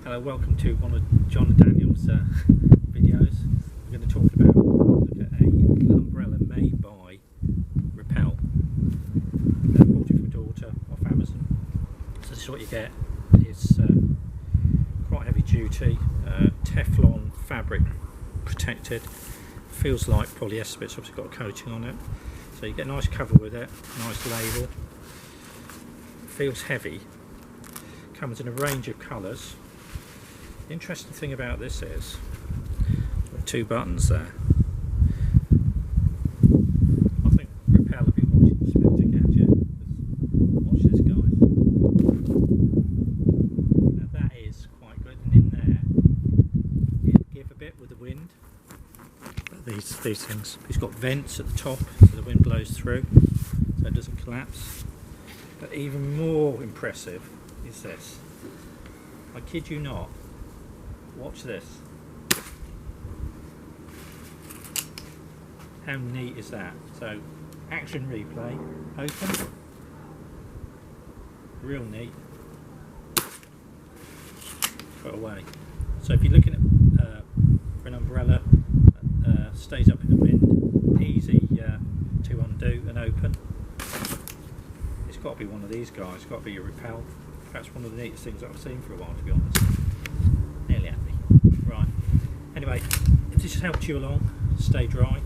Hello, welcome to one of John and Daniel's videos. We're going to talk about an umbrella made by Repel. I bought it for my daughter off Amazon. So this is what you get. It's quite heavy duty, Teflon fabric protected. Feels like polyester, but it's obviously got a coating on it. So you get a nice cover with it, nice label. Feels heavy. Comes in a range of colours. The interesting thing about this is there are two buttons there. I think Repel will be watching this bit to gadget. Watch this, guys. Now that is quite good, and in there it'll give a bit with the wind. These things. It's got vents at the top so the wind blows through, so it doesn't collapse. But even more impressive is this. I kid you not. Watch this. How neat is that? So, action replay, open, real neat, put away. So if you're looking at for an umbrella, stays up in the wind, easy to undo and open. It's got to be one of these guys, it's got to be a Repel. That's one of the neatest things I've seen for a while, to be honest. Nearly happy. Right. Anyway, if this has helped you along, stay dry.